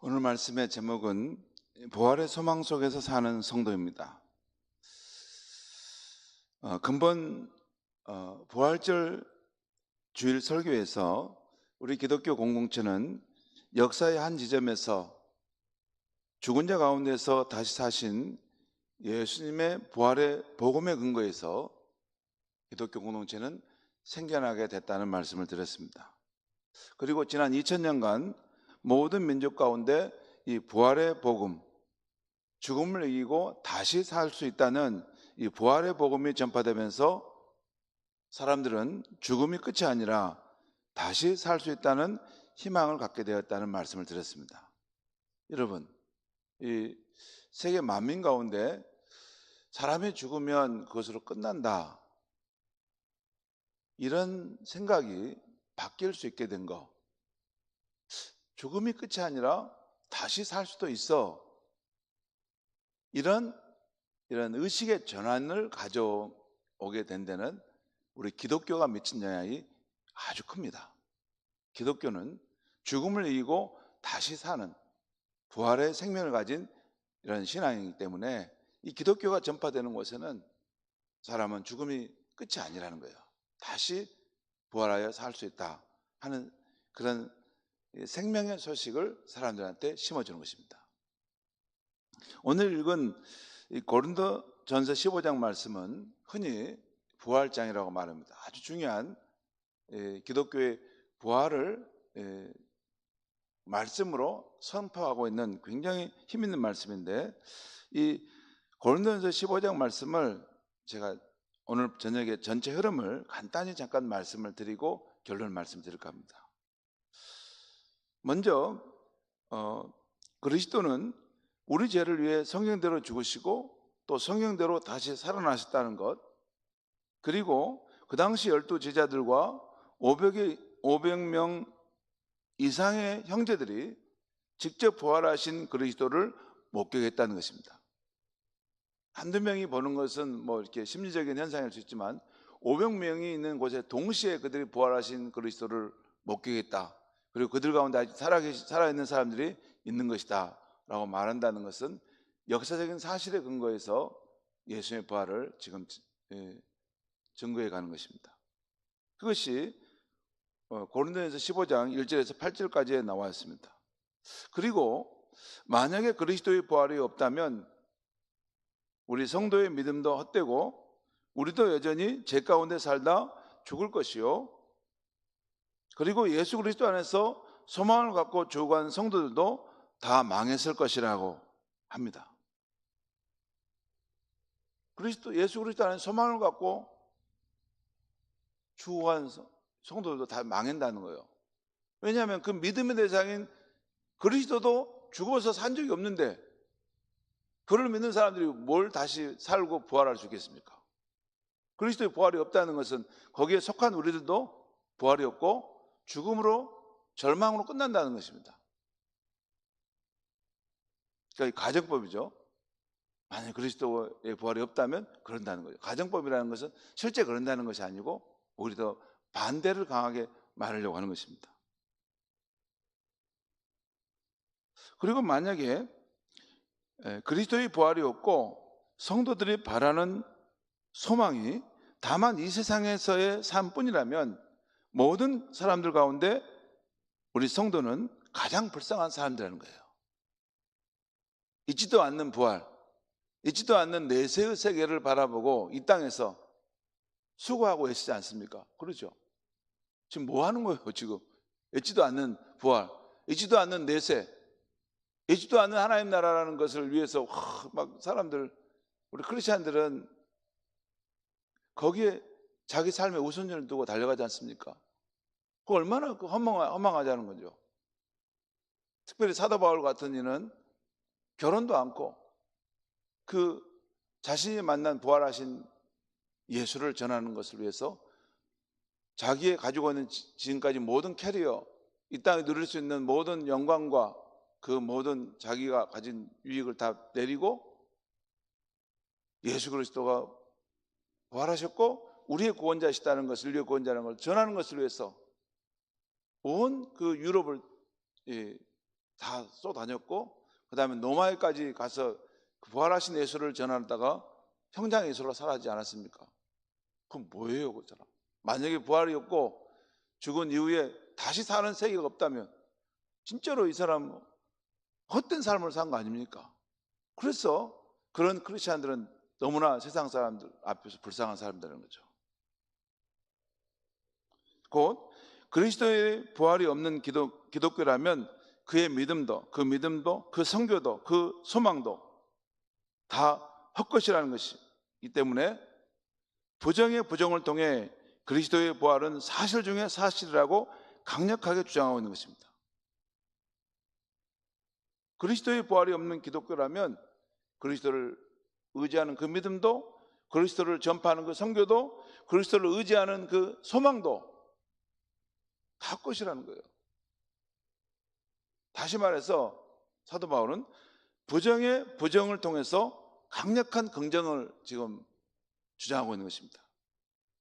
오늘 말씀의 제목은 부활의 소망 속에서 사는 성도입니다. 근본 부활절 주일 설교에서 우리 기독교 공동체는 역사의 한 지점에서 죽은 자 가운데서 다시 사신 예수님의 부활의 복음에 근거해서 기독교 공동체는 생겨나게 됐다는 말씀을 드렸습니다. 그리고 지난 2000년간 모든 민족 가운데 이 부활의 복음, 죽음을 이기고 다시 살 수 있다는 이 부활의 복음이 전파되면서 사람들은 죽음이 끝이 아니라 다시 살 수 있다는 희망을 갖게 되었다는 말씀을 드렸습니다. 여러분, 이 세계 만민 가운데 사람이 죽으면 그것으로 끝난다, 이런 생각이 바뀔 수 있게 된 거, 죽음이 끝이 아니라 다시 살 수도 있어, 이런 의식의 전환을 가져오게 된 데는 우리 기독교가 미친 영향이 아주 큽니다. 기독교는 죽음을 이기고 다시 사는 부활의 생명을 가진 이런 신앙이기 때문에 이 기독교가 전파되는 곳에는 사람은 죽음이 끝이 아니라는 거예요. 다시 부활하여 살 수 있다 하는 그런 생명의 소식을 사람들한테 심어주는 것입니다. 오늘 읽은 이 고린도전서 15장 말씀은 흔히 부활장이라고 말합니다. 아주 중요한 기독교의 부활을 말씀으로 선포하고 있는 굉장히 힘 있는 말씀인데, 이 고린도전서 15장 말씀을 제가 오늘 저녁에 전체 흐름을 간단히 잠깐 말씀을 드리고 결론 말씀드릴까 합니다. 먼저 그리스도는 우리 죄를 위해 성경대로 죽으시고 또 성경대로 다시 살아나셨다는 것, 그리고 그 당시 12 제자들과 500명 이상의 형제들이 직접 부활하신 그리스도를 목격했다는 것입니다. 한두 명이 보는 것은 뭐 이렇게 심리적인 현상일 수 있지만 500명이 있는 곳에 동시에 그들이 부활하신 그리스도를 목격했다, 그리고 그들 가운데 아직 살아있는 사람들이 있는 것이다 라고 말한다는 것은 역사적인 사실에 근거해서 예수님의 부활을 지금 증거해 가는 것입니다. 그것이 고린도전서 15장 1절에서 8절까지에 나와 있습니다. 그리고 만약에 그리스도의 부활이 없다면 우리 성도의 믿음도 헛되고 우리도 여전히 죄 가운데 살다 죽을 것이요, 그리고 예수 그리스도 안에서 소망을 갖고 죽어간 성도들도 다 망했을 것이라고 합니다. 예수 그리스도 안에 소망을 갖고 죽어간 성도들도 다 망한다는 거예요. 왜냐하면 그 믿음의 대상인 그리스도도 죽어서 산 적이 없는데 그를 믿는 사람들이 뭘 다시 살고 부활할 수 있겠습니까? 그리스도의 부활이 없다는 것은 거기에 속한 우리들도 부활이 없고 죽음으로, 절망으로 끝난다는 것입니다. 그러니까 가정법이죠. 만약 그리스도의 부활이 없다면 그런다는 거죠. 가정법이라는 것은 실제 그런다는 것이 아니고 오히려 더 반대를 강하게 말하려고 하는 것입니다. 그리고 만약에 그리스도의 부활이 없고 성도들이 바라는 소망이 다만 이 세상에서의 삶뿐이라면 모든 사람들 가운데 우리 성도는 가장 불쌍한 사람들이라는 거예요. 있지도 않는 부활, 있지도 않는 내세의 세계를 바라보고 이 땅에서 수고하고 계시지 않습니까? 그렇죠? 지금 뭐 하는 거예요, 지금? 있지도 않는 부활, 있지도 않는 내세, 있지도 않는 하나님 나라라는 것을 위해서 막 사람들, 우리 크리스찬들은 거기에 자기 삶의 우선순위를 두고 달려가지 않습니까? 그 얼마나 허망하자는 거죠. 특별히 사도 바울 같은 이는 결혼도 않고 그 자신이 만난 부활하신 예수를 전하는 것을 위해서 자기의 가지고 있는 지금까지 모든 캐리어, 이 땅에 누릴 수 있는 모든 영광과 그 모든 자기가 가진 유익을 다 내리고 예수 그리스도가 부활하셨고 우리의 구원자시다는 것을, 인류의 구원자라는 걸 전하는 것을 위해서 온 그 유럽을 다 쏘다녔고, 그 다음에 노마에까지 가서 그 부활하신 예수를 전하다가 형장 예수로 살아지 않았습니까? 그럼 뭐예요, 그 사람? 만약에 부활이 없고 죽은 이후에 다시 사는 세계가 없다면 진짜로 이 사람 헛된 삶을 산 거 아닙니까? 그래서 그런 크리스찬들은 너무나 세상 사람들 앞에서 불쌍한 사람들인 거죠. 곧 그리스도의 부활이 없는 기독교라면 그의 믿음도, 그 선교도, 그 소망도 다 헛것이라는 것이기 때문에 부정의 부정을 통해 그리스도의 부활은 사실 중에 사실이라고 강력하게 주장하고 있는 것입니다. 그리스도의 부활이 없는 기독교라면 그리스도를 의지하는 그 믿음도, 그리스도를 전파하는 그 선교도, 그리스도를 의지하는 그 소망도 다 헛것이라는 거예요. 다시 말해서 사도 바울은 부정의 부정을 통해서 강력한 긍정을 지금 주장하고 있는 것입니다.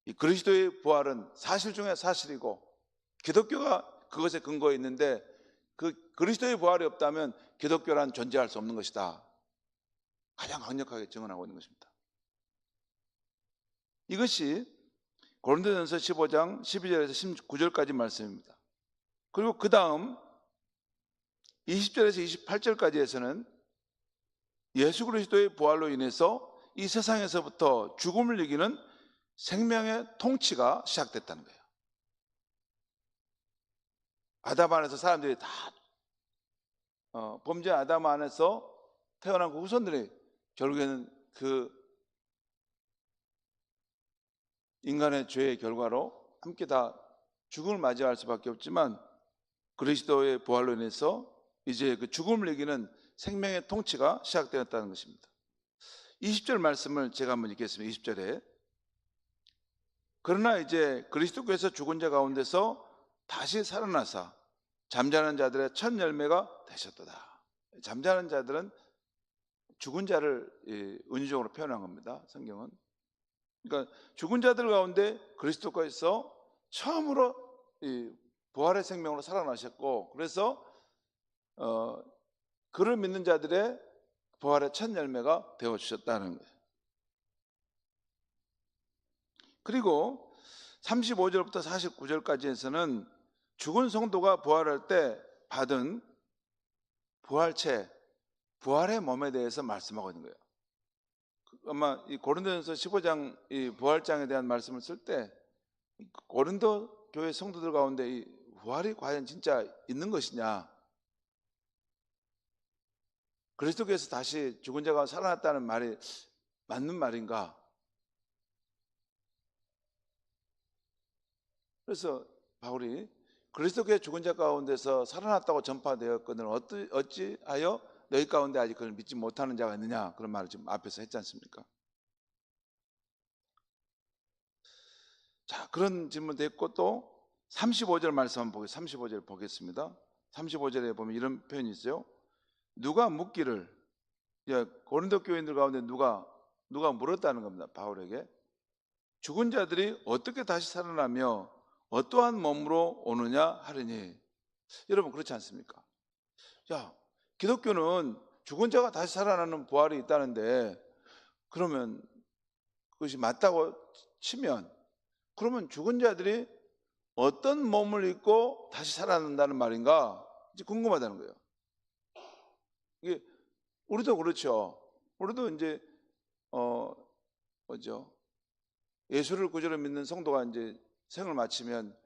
이 그리스도의 부활은 사실 중에 사실이고 기독교가 그것에 근거해 있는데 그 그리스도의 부활이 없다면 기독교란 존재할 수 없는 것이다. 가장 강력하게 증언하고 있는 것입니다. 이것이 고린도전서 15장 12절에서 19절까지 말씀입니다. 그리고 그 다음 20절에서 28절까지에서는 예수 그리스도의 부활로 인해서 이 세상에서부터 죽음을 이기는 생명의 통치가 시작됐다는 거예요. 아담 안에서 사람들이 다 범죄 아담 안에서 태어난 그 후손들이 결국에는 그 인간의 죄의 결과로 함께 다 죽음을 맞이할 수밖에 없지만 그리스도의 부활로 인해서 이제 그 죽음을 이기는 생명의 통치가 시작되었다는 것입니다. 20절 말씀을 제가 한번 읽겠습니다. 20절에 그러나 이제 그리스도께서 죽은 자 가운데서 다시 살아나사 잠자는 자들의 첫 열매가 되셨도다. 잠자는 자들은 죽은 자를 은유적으로 표현한 겁니다. 성경은. 그러니까 죽은 자들 가운데 그리스도께서 처음으로 부활의 생명으로 살아나셨고, 그래서 그를 믿는 자들의 부활의 첫 열매가 되어주셨다는 거예요. 그리고 35절부터 49절까지에서는 죽은 성도가 부활할 때 받은 부활체, 부활의 몸에 대해서 말씀하고 있는 거예요. 아마 이 고린도전서 15장 이 부활장에 대한 말씀을 쓸 때 고린도 교회 성도들 가운데 이 부활이 과연 진짜 있는 것이냐, 그리스도께서 다시 죽은 자가 살아났다는 말이 맞는 말인가? 그래서 바울이 그리스도께서 죽은 자 가운데서 살아났다고 전파되었거늘 어찌하여 너희 가운데 아직 그걸 믿지 못하는 자가 있느냐, 그런 말을 지금 앞에서 했지 않습니까? 자, 그런 질문 됐고 또 35절 말씀 한번 35절 보겠습니다. 35절에 보면 이런 표현이 있어요. 누가 묻기를, 고린도 교인들 가운데 누가 물었다는 겁니다. 바울에게 죽은 자들이 어떻게 다시 살아나며 어떠한 몸으로 오느냐 하리니. 여러분 그렇지 않습니까? 자, 기독교는 죽은 자가 다시 살아나는 부활이 있다는데, 그러면 그것이 맞다고 치면 그러면 죽은 자들이 어떤 몸을 입고 다시 살아난다는 말인가 이제 궁금하다는 거예요. 이게 우리도 그렇죠. 우리도 이제 예수를 구주로 믿는 성도가 이제 생을 마치면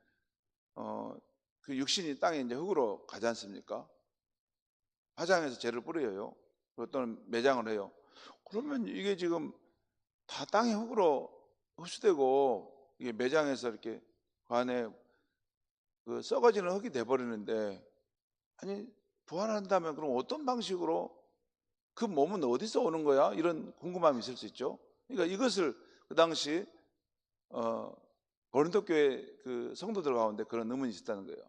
그 육신이 땅에 이제 흙으로 가지 않습니까? 화장해서 죄를 뿌려요. 또는 매장을 해요. 그러면 이게 지금 다 땅의 흙으로 흡수되고 이게 매장해서 이렇게 그 안에 그 썩어지는 흙이 돼버리는데, 아니 부활한다면 그럼 어떤 방식으로 그 몸은 어디서 오는 거야? 이런 궁금함이 있을 수 있죠. 그러니까 이것을 그 당시 고린도 교회 그 성도들 가운데 그런 의문이 있었다는 거예요.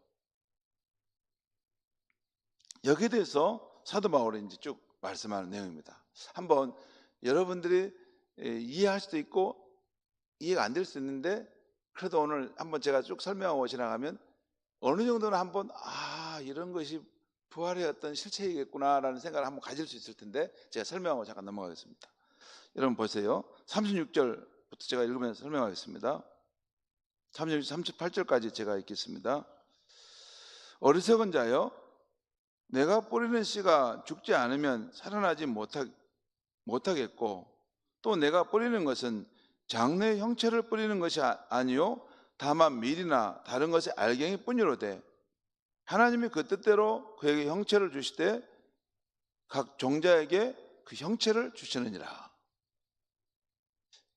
여기에 대해서 사도 바울이 이제 쭉 말씀하는 내용입니다. 한번 여러분들이 이해할 수도 있고 이해가 안 될 수 있는데, 그래도 오늘 한번 제가 쭉 설명하고 지나가면 어느 정도는 한번 이런 것이 부활의 어떤 실체이겠구나라는 생각을 한번 가질 수 있을 텐데 제가 설명하고 잠깐 넘어가겠습니다. 여러분 보세요. 36절부터 제가 읽으면서 설명하겠습니다. 38절까지 제가 읽겠습니다. 어리석은 자여, 내가 뿌리는 씨가 죽지 않으면 살아나지 못하겠고, 또 내가 뿌리는 것은 장래의 형체를 뿌리는 것이 아니요 다만 밀이나 다른 것의 알갱이 뿐이로되, 하나님이 그 뜻대로 그에게 형체를 주시되 각 종자에게 그 형체를 주시느니라.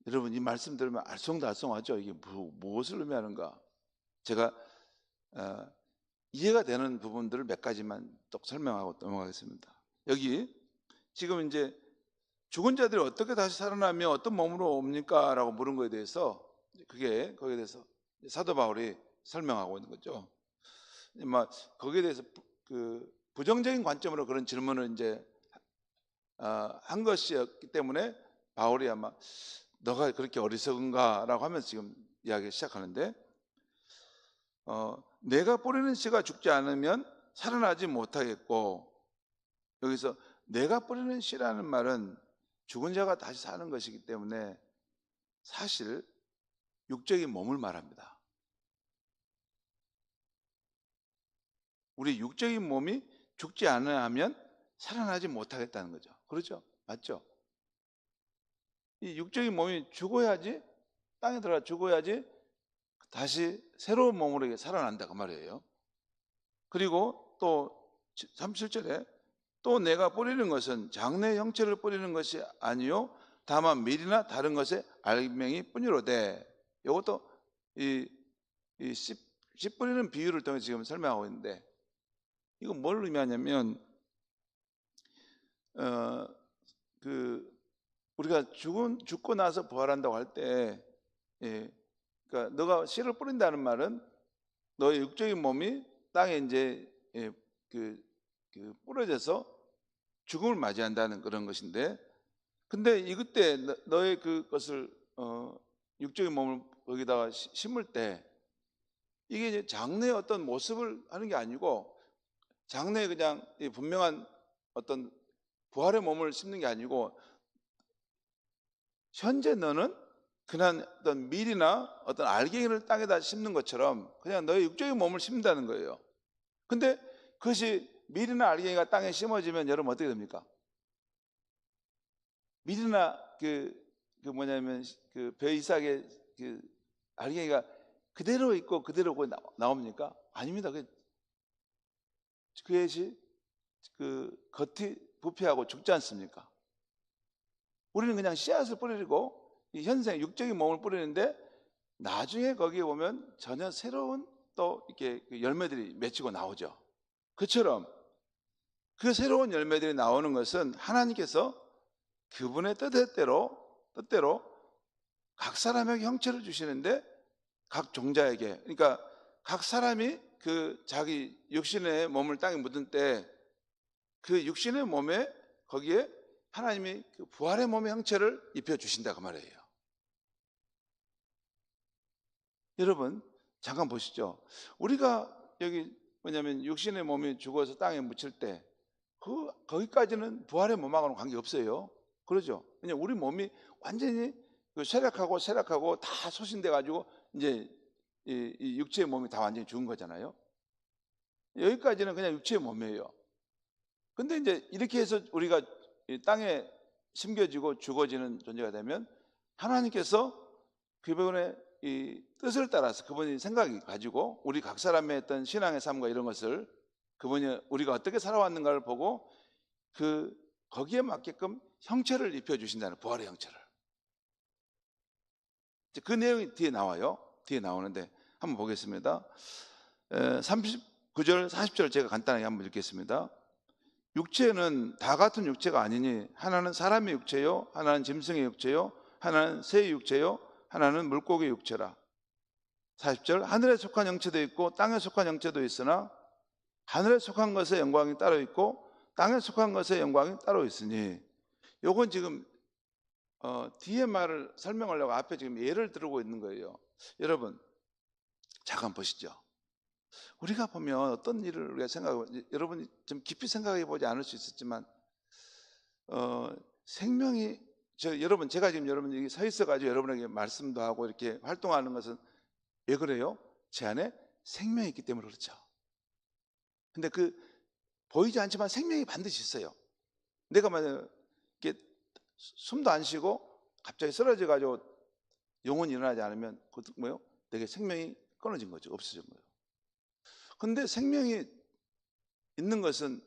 여러분, 이 말씀 들으면 알쏭달쏭하죠? 이게 무엇을 의미하는가? 제가 이해가 되는 부분들을 몇 가지만 또 설명하고 넘어가겠습니다. 여기 지금 이제 죽은 자들이 어떻게 다시 살아나며 어떤 몸으로 옵니까? 라고 물은 거에 대해서 거기에 대해서 사도 바울이 설명하고 있는 거죠. 거기에 대해서 부정적인 관점으로 그런 질문을 이제 한 것이었기 때문에 바울이 아마 너가 그렇게 어리석은가라고 하면서 지금 이야기 시작하는데, 내가 뿌리는 씨가 죽지 않으면 살아나지 못하겠고, 여기서 내가 뿌리는 씨라는 말은 죽은 자가 다시 사는 것이기 때문에 사실 육적인 몸을 말합니다. 우리 육적인 몸이 죽지 않으면 살아나지 못하겠다는 거죠. 그렇죠? 맞죠? 이 육적인 몸이 죽어야지, 땅에 들어가 죽어야지 다시 새로운 몸으로 살아난다 그 말이에요. 그리고 또 37절에 또 내가 뿌리는 것은 장래의 형체를 뿌리는 것이 아니요 다만 밀이나 다른 것의 알맹이 뿐이로되, 이것도 씨 뿌리는 비유를 통해 지금 설명하고 있는데, 이건 뭘 의미하냐면 우리가 죽고 나서 부활한다고 할 때, 그러니까 너가 씨를 뿌린다는 말은 너의 육적인 몸이 땅에 이제 뿌려져서 죽음을 맞이한다는 그런 것인데, 근데 이때 너의 그것을 육적인 몸을 거기다가 심을 때 이게 이제 장래의 어떤 모습을 하는 게 아니고, 장래에 그냥 분명한 어떤 부활의 몸을 심는 게 아니고, 현재 너는 그냥 어떤 밀이나 어떤 알갱이를 땅에다 심는 것처럼 그냥 너의 육적인 몸을 심는다는 거예요. 근데 그것이 밀이나 알갱이가 땅에 심어지면 여러분 어떻게 됩니까? 밀이나 뭐냐면 벼 이삭의 알갱이가 그대로 있고 그대로 나옵니까? 아닙니다. 그것이 겉이 부패하고 죽지 않습니까? 우리는 그냥 씨앗을 뿌리고 이 현생 육적인 몸을 뿌리는데, 나중에 거기에 보면 전혀 새로운 또 이렇게 열매들이 맺히고 나오죠. 그처럼 그 새로운 열매들이 나오는 것은 하나님께서 그분의 뜻대로 각 사람에게 형체를 주시는데, 각 종자에게, 그러니까 각 사람이 자기 육신의 몸을 땅에 묻은 때 그 육신의 몸에 거기에 하나님이 부활의 몸의 형체를 입혀주신다 그 말이에요. 여러분 잠깐 보시죠. 우리가 여기 뭐냐면 육신의 몸이 죽어서 땅에 묻힐 때 거기까지는 부활의 몸하고는 관계없어요. 그러죠? 그냥 우리 몸이 완전히 쇠락하고 다 소진돼 가지고 이제 이 육체의 몸이 다 완전히 죽은 거잖아요. 여기까지는 그냥 육체의 몸이에요. 근데 이제 이렇게 해서 우리가 이 땅에 심겨지고 죽어지는 존재가 되면 하나님께서 그분의 이 뜻을 따라서 그분이 생각이 가지고 우리 각 사람의 어떤 신앙의 삶과 이런 것을 그분이 우리가 어떻게 살아왔는가를 보고 거기에 맞게끔 형체를 입혀주신다는, 부활의 형체를. 그 내용이 뒤에 나와요. 뒤에 나오는데 한번 보겠습니다. 39절 40절 제가 간단하게 한번 읽겠습니다. 육체는 다 같은 육체가 아니니 하나는 사람의 육체요, 하나는 짐승의 육체요, 하나는 새의 육체요, 하나는 물고기의 육체라. 40절 하늘에 속한 형체도 있고 땅에 속한 형체도 있으나 하늘에 속한 것의 영광이 따로 있고 땅에 속한 것의 영광이 따로 있으니, 요건 지금 뒤에 말을 설명하려고 앞에 지금 예를 들고 있는 거예요. 여러분 잠깐 보시죠. 우리가 보면 어떤 일을 우리가 여러분이 좀 깊이 생각해 보지 않을 수 있었지만 생명이 여러분 제가 지금 여러분 여기 서 있어 가지고 여러분에게 말씀도 하고 이렇게 활동하는 것은 왜 그래요? 제 안에 생명이 있기 때문에 그렇죠. 근데 보이지 않지만 생명이 반드시 있어요. 내가 만약 이렇게 숨도 안 쉬고 갑자기 쓰러져 가지고 영혼이 일어나지 않으면 그것도 뭐예요? 내게 생명이 끊어진 거죠. 없어진 거예요. 근데 생명이 있는 것은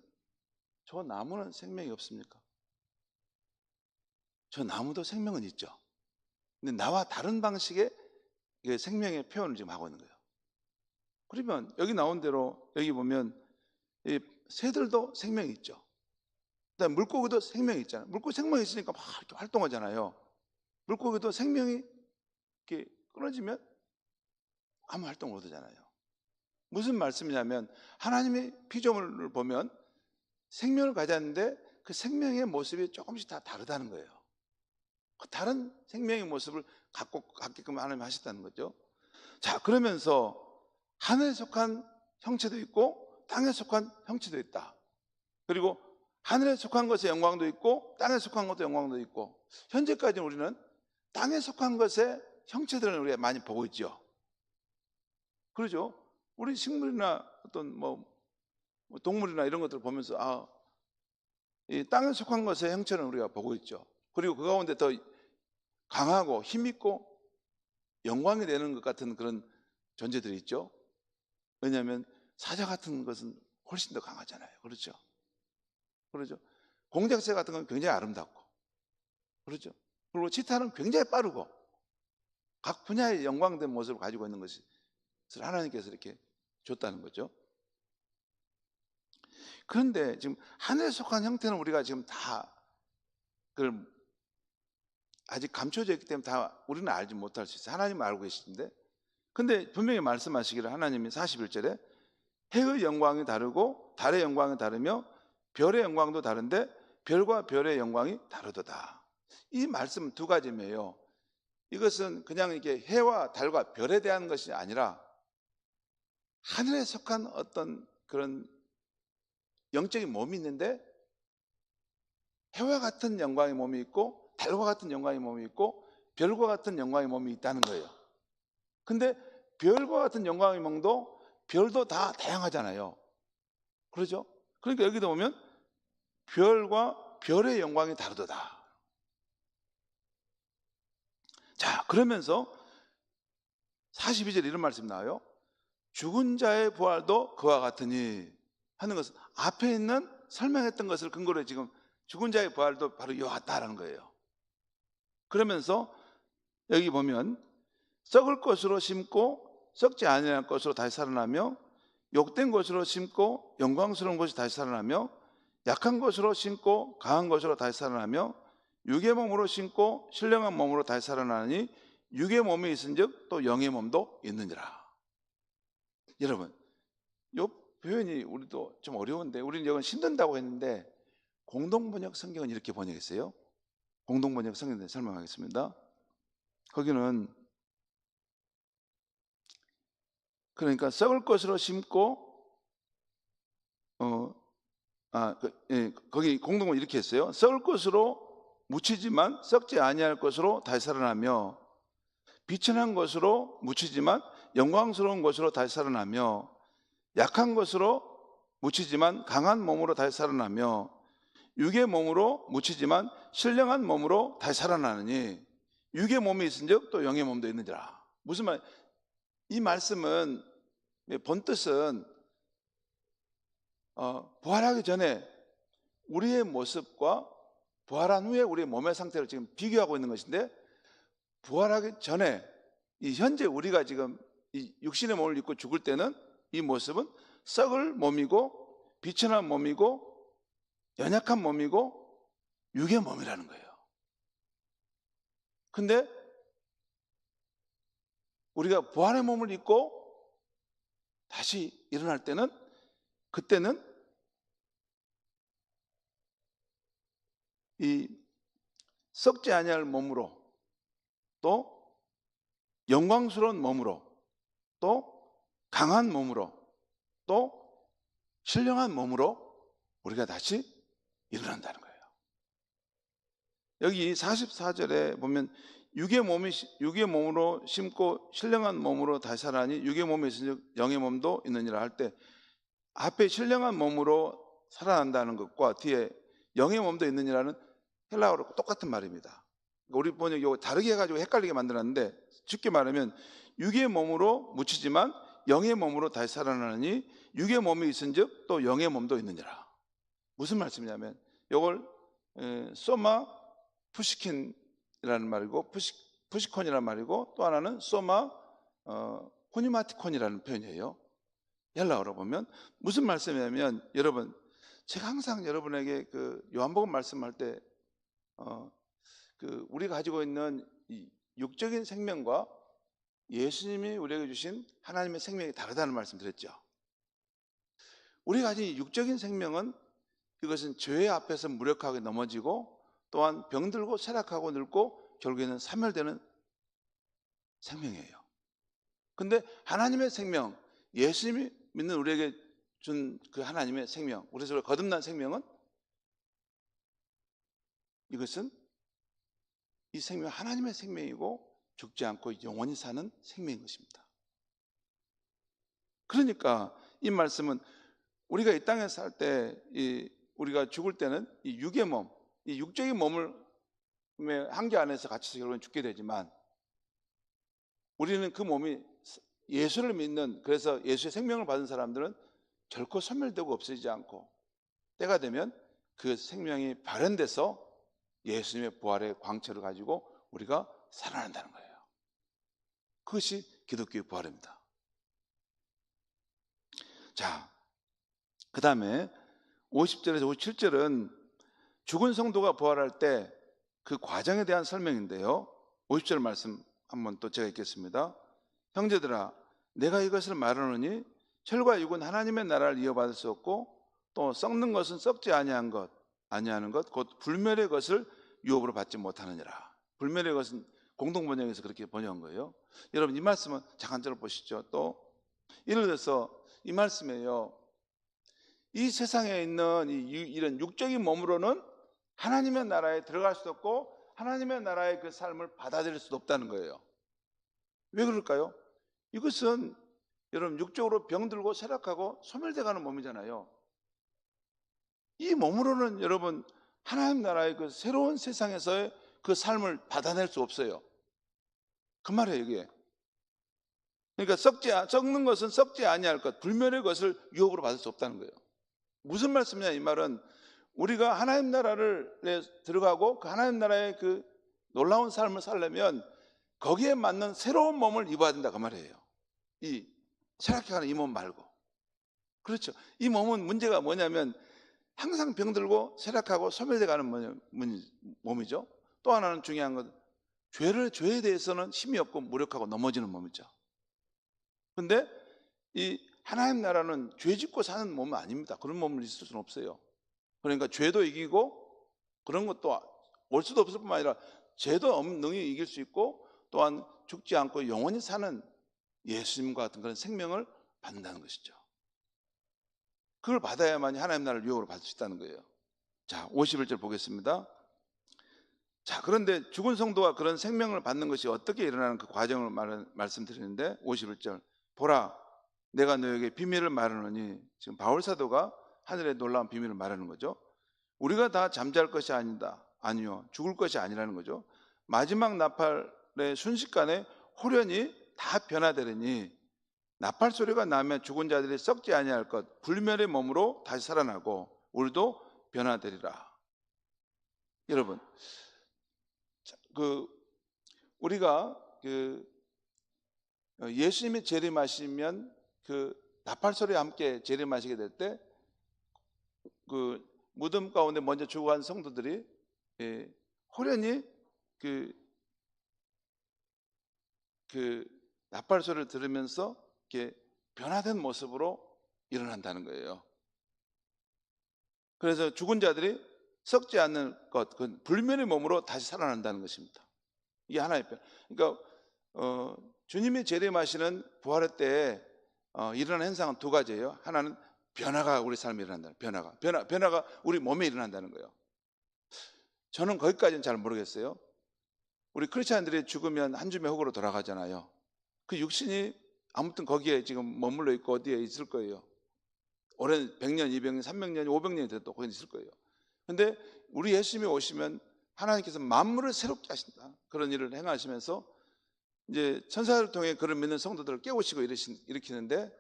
저 나무는 생명이 없습니까? 저 나무도 생명은 있죠. 근데 나와 다른 방식의 생명의 표현을 지금 하고 있는 거예요. 그러면 여기 나온 대로 여기 보면 이 새들도 생명이 있죠. 그다음에 물고기도 생명이 있잖아요. 물고기 생명이 있으니까 막 이렇게 활동하잖아요. 물고기도 생명이 이렇게 끊어지면 아무 활동을 못 하잖아요. 무슨 말씀이냐면 하나님의 피조물을 보면 생명을 가졌는데 그 생명의 모습이 조금씩 다 다르다는 거예요. 그 다른 생명의 모습을 갖게끔 하나님이 하셨다는 거죠. 자, 그러면서 하늘에 속한 형체도 있고 땅에 속한 형체도 있다. 그리고 하늘에 속한 것의 영광도 있고 땅에 속한 것도 영광도 있고, 현재까지 우리는 땅에 속한 것의 형체들을 우리가 많이 보고 있죠. 그렇죠? 우리 식물이나 어떤 동물이나 이런 것들을 보면서 이 땅에 속한 것의 형체는 우리가 보고 있죠. 그리고 그 가운데 더 강하고 힘있고 영광이 되는 것 같은 그런 존재들이 있죠. 왜냐하면 사자 같은 것은 훨씬 더 강하잖아요. 그렇죠? 그렇죠? 공작새 같은 건 굉장히 아름답고, 그렇죠? 그리고 치타는 굉장히 빠르고 각 분야의 영광된 모습을 가지고 있는 것이 하나님께서 이렇게 줬다는 거죠. 그런데 지금 하늘에 속한 형태는 우리가 지금 다 그걸 아직 감춰져 있기 때문에 다 우리는 알지 못할 수 있어요. 하나님은 알고 계시는데, 근데 분명히 말씀하시기를 하나님이 41절에 해의 영광이 다르고 달의 영광이 다르며 별의 영광도 다른데 별과 별의 영광이 다르도다. 이 말씀은 두 가지예요. 이것은 그냥 이렇게 해와 달과 별에 대한 것이 아니라 하늘에 속한 어떤 그런 영적인 몸이 있는데 해와 같은 영광의 몸이 있고 달과 같은 영광의 몸이 있고 별과 같은 영광의 몸이 있다는 거예요. 근데 별과 같은 영광의 몸도 별도 다 다양하잖아요. 그렇죠? 그러니까 여기도 보면 별과 별의 영광이 다르도다. 자, 그러면서 42절 이런 말씀 나와요. 죽은 자의 부활도 그와 같으니 하는 것은 앞에 있는 설명했던 것을 근거로 지금 죽은 자의 부활도 바로 이와 같다라는 거예요. 그러면서 여기 보면 썩을 것으로 심고 썩지 아니할 것으로 다시 살아나며 욕된 것으로 심고 영광스러운 것이 다시 살아나며 약한 것으로 심고 강한 것으로 다시 살아나며 육의 몸으로 심고 신령한 몸으로 다시 살아나니 육의 몸이 있은즉 또 영의 몸도 있느니라. 여러분, 이 표현이 우리도 좀 어려운데 우리는 이건 힘든다고 했는데 공동번역 성경은 이렇게 번역했어요. 공동번역 성경에 설명하겠습니다. 거기는 그러니까 썩을 것으로 심고 거기 공동번 이렇게 했어요. 썩을 것으로 묻히지만 썩지 아니할 것으로 다시 살아나며 비천한 것으로 묻히지만 영광스러운 것으로 다시 살아나며 약한 것으로 묻히지만 강한 몸으로 다시 살아나며 육의 몸으로 묻히지만 신령한 몸으로 다시 살아나느니 육의 몸이 있은즉 또 영의 몸도 있느니라. 무슨 말? 이 말씀은 본뜻은 부활하기 전에 우리의 모습과 부활한 후에 우리의 몸의 상태를 지금 비교하고 있는 것인데, 부활하기 전에 이 현재 우리가 지금 이 육신의 몸을 입고 죽을 때는 이 모습은 썩을 몸이고 비천한 몸이고 연약한 몸이고 육의 몸이라는 거예요. 근데 우리가 부활의 몸을 입고 다시 일어날 때는 그때는 이 썩지 아니할 몸으로 또 영광스러운 몸으로 또 강한 몸으로 또 신령한 몸으로 우리가 다시 일어난다는 거예요. 여기 44절에 보면 육의 몸으로 심고 신령한 몸으로 다시 살아나니 육의 몸이 있으니 영의 몸도 있느니라 할 때 앞에 신령한 몸으로 살아난다는 것과 뒤에 영의 몸도 있느니라는 헬라어로 똑같은 말입니다. 우리 번역 이거 다르게 해가지고 헷갈리게 만들었는데 쉽게 말하면 육의 몸으로 묻히지만 영의 몸으로 다시 살아나니 육의 몸이 있은즉 또 영의 몸도 있느니라. 무슨 말씀이냐면 이걸 소마 푸시킨이라는 말이고 푸시콘이라는 말이고 또 하나는 소마 호니마티콘이라는 표현이에요. 헬라어로 보면 무슨 말씀이냐면 여러분 제가 항상 여러분에게 그 요한복음 말씀할 때 우리가 가지고 있는 이 육적인 생명과 예수님이 우리에게 주신 하나님의 생명이 다르다는 말씀 드렸죠. 우리가 가진 육적인 생명은 이것은 죄 앞에서 무력하게 넘어지고 또한 병들고 쇠락하고 늙고 결국에는 사멸되는 생명이에요. 근데 하나님의 생명, 예수님이 믿는 우리에게 준 그 하나님의 생명, 우리에서 거듭난 생명은 이것은 이 생명 하나님의 생명이고 죽지 않고 영원히 사는 생명인 것입니다. 그러니까 이 말씀은 우리가 이 땅에 살 때 우리가 죽을 때는 이 육의 몸, 이 육적인 몸을 한계 안에서 갇혀서 결국은 죽게 되지만 우리는 그 몸이 예수를 믿는, 그래서 예수의 생명을 받은 사람들은 결코 소멸되고 없어지지 않고 때가 되면 그 생명이 발현돼서 예수님의 부활의 광채를 가지고 우리가 살아난다는 거예요. 그것이 기독교의 부활입니다. 자, 그 다음에 50절에서 57절은 죽은 성도가 부활할 때 그 과정에 대한 설명인데요. 50절 말씀 한번 또 제가 읽겠습니다. 형제들아, 내가 이것을 말하노니 혈과 육은 하나님의 나라를 이어받을 수 없고 또 썩는 것은 썩지 아니하는 것 곧 불멸의 것을 유업으로 받지 못하느니라. 불멸의 것은 공동번역에서 그렇게 번역한 거예요. 여러분 이 말씀은 잠깐 들어보시죠. 또 예를 들어서 이 말씀이에요. 이 세상에 있는 이런 육적인 몸으로는 하나님의 나라에 들어갈 수도 없고 하나님의 나라의 그 삶을 받아들일 수도 없다는 거예요. 왜 그럴까요? 이것은 여러분 육적으로 병들고 쇠락하고 소멸돼가는 몸이잖아요. 이 몸으로는 여러분 하나님 나라의 그 새로운 세상에서의 그 삶을 받아낼 수 없어요. 그 말이에요 이게. 그러니까 썩는 것은 썩지 아니할 것, 불멸의 것을 유업으로 받을 수 없다는 거예요. 무슨 말씀이냐 이 말은 우리가 하나님 나라를 들어가고 그 하나님 나라의 그 놀라운 삶을 살려면 거기에 맞는 새로운 몸을 입어야 된다 그 말이에요. 이 쇠락해가는 이 몸 말고. 그렇죠. 이 몸은 문제가 뭐냐면 항상 병들고 쇠락하고 소멸돼가는 몸이죠. 또 하나는 중요한 건 죄에 대해서는 힘이 없고 무력하고 넘어지는 몸이죠. 그런데 이 하나님 나라는 죄 짓고 사는 몸은 아닙니다. 그런 몸을 있을 수는 없어요. 그러니까 죄도 이기고 그런 것도 올 수도 없을 뿐만 아니라 죄도 능히 이길 수 있고 또한 죽지 않고 영원히 사는 예수님과 같은 그런 생명을 받는다는 것이죠. 그걸 받아야만이 하나님 나라를 유업으로 받을 수 있다는 거예요. 자, 51절 보겠습니다. 자, 그런데 죽은 성도가 그런 생명을 받는 것이 어떻게 일어나는 그 과정을 말씀드리는데 51절 보라 내가 너에게 비밀을 말하노니 지금 바울 사도가 하늘의 놀라운 비밀을 말하는 거죠. 우리가 다 잠잘 것이 아니요 죽을 것이 아니라는 거죠. 마지막 나팔의 순식간에 호련히 다 변화되리니 나팔 소리가 나면 죽은 자들이 썩지 아니할 것 불멸의 몸으로 다시 살아나고 우리도 변화되리라. 여러분 우리가 예수님이 재림하시면 그 나팔 소리와 함께 재림하시게 될 때 그 무덤 가운데 먼저 죽어간 성도들이 호련히 그 나팔 소리를 들으면서 이렇게 변화된 모습으로 일어난다는 거예요. 그래서 죽은 자들이 썩지 않는 것, 그 불멸의 몸으로 다시 살아난다는 것입니다. 이게 하나의 편. 그러니까 주님이 재림하시는 부활의 때에 일어나는 현상은 두 가지예요. 하나는 변화가 우리 삶에 일어난다. 변화가 우리 몸에 일어난다는 거예요. 저는 거기까지는 잘 모르겠어요. 우리 크리스찬들이 죽으면 한 줌의 흙으로 돌아가잖아요. 그 육신이 아무튼 거기에 지금 머물러 있고 어디에 있을 거예요. 오랜 100년, 200년, 300년, 500년이 돼도 거기 있을 거예요. 근데 우리 예수님이 오시면 하나님께서 만물을 새롭게 하신다. 그런 일을 행하시면서 이제 천사를 통해 그를 믿는 성도들을 깨우시고 일으키는데,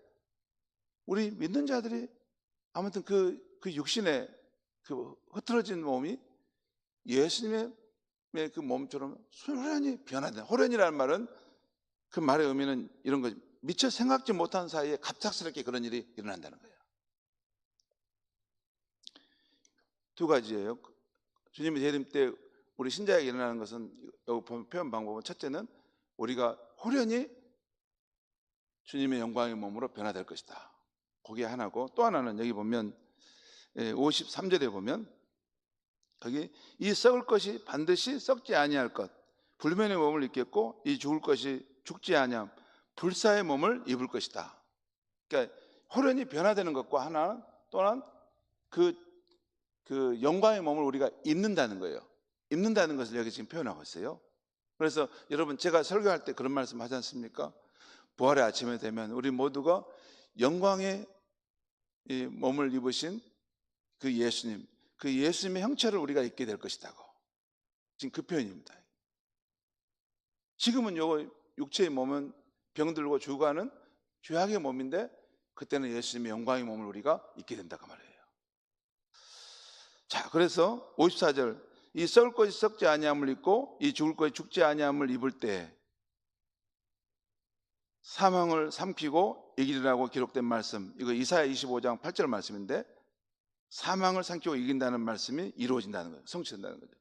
우리 믿는 자들이 아무튼 그 육신의 그 흐트러진 몸이 예수님의 그 몸처럼 호련히 변화된다. 호련이라는 말은, 그 말의 의미는 이런 거죠. 미처 생각지 못한 사이에 갑작스럽게 그런 일이 일어난다는 거예요. 두 가지예요. 주님의 재림 때 우리 신자에게 일어나는 것은, 여기 표현 방법은, 첫째는 우리가 호련히 주님의 영광의 몸으로 변화될 것이다. 그게 하나고, 또 하나는 여기 보면 53절에 보면, 거기 이 썩을 것이 반드시 썩지 아니할 것, 불면의 몸을 입겠고 이 죽을 것이 죽지 아니함, 불사의 몸을 입을 것이다. 그러니까 호련히 변화되는 것과 하나는, 또한 그 영광의 몸을 우리가 입는다는 거예요. 입는다는 것을 여기 지금 표현하고 있어요. 그래서 여러분, 제가 설교할 때 그런 말씀 하지 않습니까? 부활의 아침에 되면 우리 모두가 영광의 몸을 입으신 그 예수님, 그 예수님의 형체를 우리가 입게 될 것이다고. 지금 그 표현입니다. 지금은 요 육체의 몸은 병들고 죽어가는 죄악의 몸인데, 그때는 예수님의 영광의 몸을 우리가 입게 된다고 말이에요. 자, 그래서 54절, 이 썩을 것이 썩지 아니함을 입고 이 죽을 것이 죽지 아니함을 입을 때 사망을 삼키고 이기리라고 기록된 말씀, 이거 이사야 25장 8절 말씀인데, 사망을 삼키고 이긴다는 말씀이 이루어진다는 거예요. 성취된다는 거죠.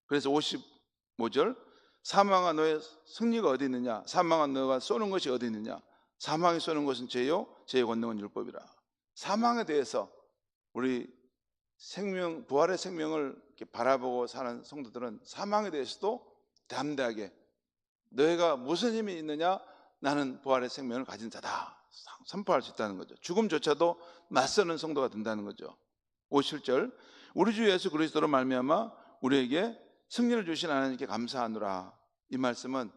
그래서 55절, 사망아 너의 승리가 어디 있느냐, 사망아 너가 쏘는 것이 어디 있느냐, 사망이 쏘는 것은 죄요 죄의 권능은 율법이라. 사망에 대해서 우리 생명, 부활의 생명을 이렇게 바라보고 사는 성도들은 사망에 대해서도 담대하게, 너희가 무슨 힘이 있느냐, 나는 부활의 생명을 가진 자다, 선포할 수 있다는 거죠. 죽음조차도 맞서는 성도가 된다는 거죠. 57절, 우리 주 예수 그리스도로 말미암아 우리에게 승리를 주신 하나님께 감사하노라. 이 말씀은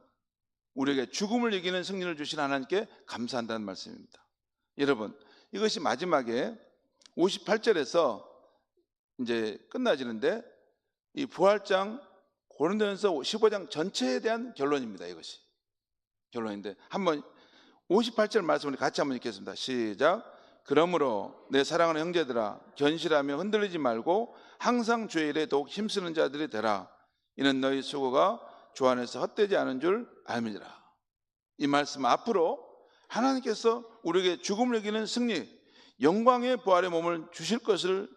우리에게 죽음을 이기는 승리를 주신 하나님께 감사한다는 말씀입니다. 여러분, 이것이 마지막에 58절에서 이제 끝나지는데, 이 부활장 고린도전서 15장 전체에 대한 결론입니다. 이것이 결론인데, 한번 58절 말씀을 같이 한번 읽겠습니다. 시작. 그러므로 내 사랑하는 형제들아, 견실하며 흔들리지 말고 항상 주의 일에 더욱 힘쓰는 자들이 되라. 이는 너희 수고가 주 안에서 헛되지 않은 줄 알미니라. 이 말씀 앞으로 하나님께서 우리에게 죽음을 이기는 승리, 영광의 부활의 몸을 주실 것을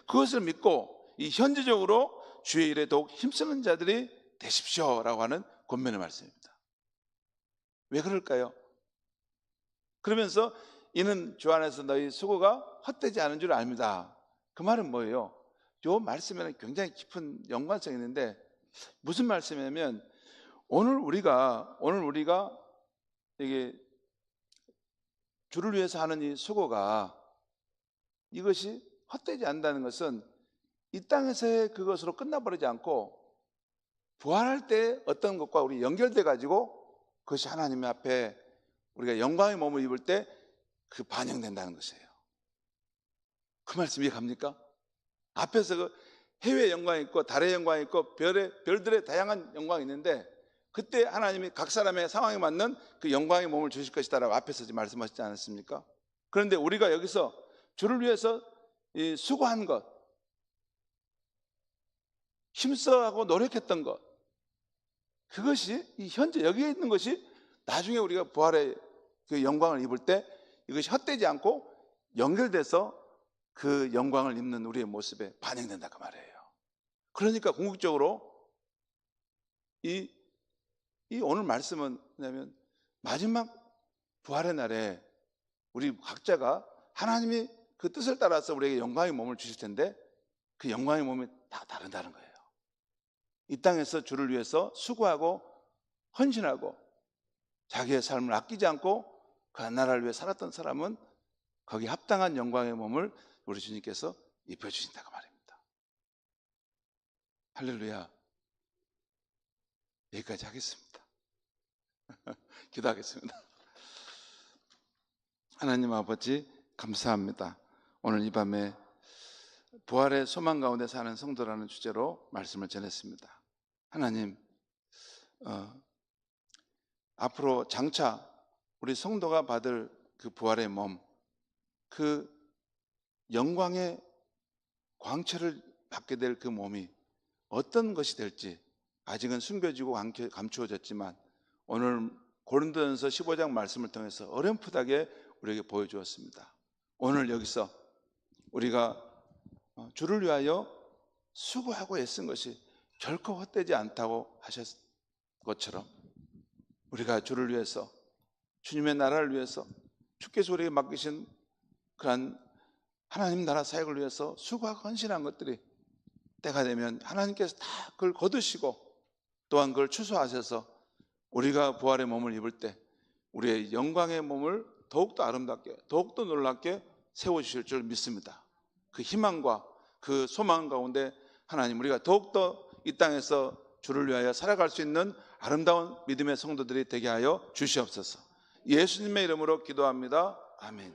그것을 믿고 이 현지적으로 주의 일에 더욱 힘쓰는 자들이 되십시오라고 하는 권면의 말씀입니다. 왜 그럴까요? 그러면서 이는 주 안에서 너희 수고가 헛되지 않은 줄 압니다. 그 말은 뭐예요? 이 말씀에는 굉장히 깊은 연관성이 있는데, 무슨 말씀이냐면, 오늘 우리가 이게 주를 위해서 하는 이 수고가, 이것이 헛되지 않는다는 것은 이 땅에서의 그것으로 끝나버리지 않고 부활할 때 어떤 것과 우리 연결돼 가지고 그것이 하나님 앞에 우리가 영광의 몸을 입을 때 그 반영된다는 것이에요. 그 말씀 이해갑니까? 앞에서 그 해외의 영광이 있고 달의 영광이 있고 별들의 다양한 영광이 있는데, 그때 하나님이 각 사람의 상황에 맞는 그 영광의 몸을 주실 것이다라고 앞에서 말씀하시지 않았습니까? 그런데 우리가 여기서 주를 위해서 이 수고한 것, 힘써하고 노력했던 것, 그것이 이 현재 여기에 있는 것이 나중에 우리가 부활의 그 영광을 입을 때 이것이 헛되지 않고 연결돼서 그 영광을 입는 우리의 모습에 반영된다 그 말이에요. 그러니까 궁극적으로 이 오늘 말씀은 뭐냐면, 마지막 부활의 날에 우리 각자가 하나님이 그 뜻을 따라서 우리에게 영광의 몸을 주실 텐데, 그 영광의 몸이 다 다른다는 거예요. 이 땅에서 주를 위해서 수고하고 헌신하고 자기의 삶을 아끼지 않고 그 나라를 위해 살았던 사람은 거기 합당한 영광의 몸을 우리 주님께서 입혀주신다고 말입니다. 할렐루야. 여기까지 하겠습니다. 기도하겠습니다. 하나님 아버지 감사합니다. 오늘 이 밤에 부활의 소망 가운데 사는 성도라는 주제로 말씀을 전했습니다. 하나님, 앞으로 장차 우리 성도가 받을 그 부활의 몸, 그 영광의 광채를 받게 될 그 몸이 어떤 것이 될지 아직은 숨겨지고 감추어졌지만 오늘 고린도전서 15장 말씀을 통해서 어렴풋하게 우리에게 보여주었습니다. 오늘 여기서 우리가 주를 위하여 수고하고 애쓴 것이 결코 헛되지 않다고 하셨 것처럼 우리가 주를 위해서, 주님의 나라를 위해서, 주께서 우리에게 맡기신 그러한 하나님 나라 사역을 위해서 수고하고 헌신한 것들이 때가 되면 하나님께서 다 그걸 거두시고 또한 그걸 추수하셔서 우리가 부활의 몸을 입을 때 우리의 영광의 몸을 더욱더 아름답게, 더욱더 놀랍게 세워주실 줄 믿습니다. 그 희망과 그 소망 가운데 하나님, 우리가 더욱더 이 땅에서 주를 위하여 살아갈 수 있는 아름다운 믿음의 성도들이 되게 하여 주시옵소서. 예수님의 이름으로 기도합니다. 아멘.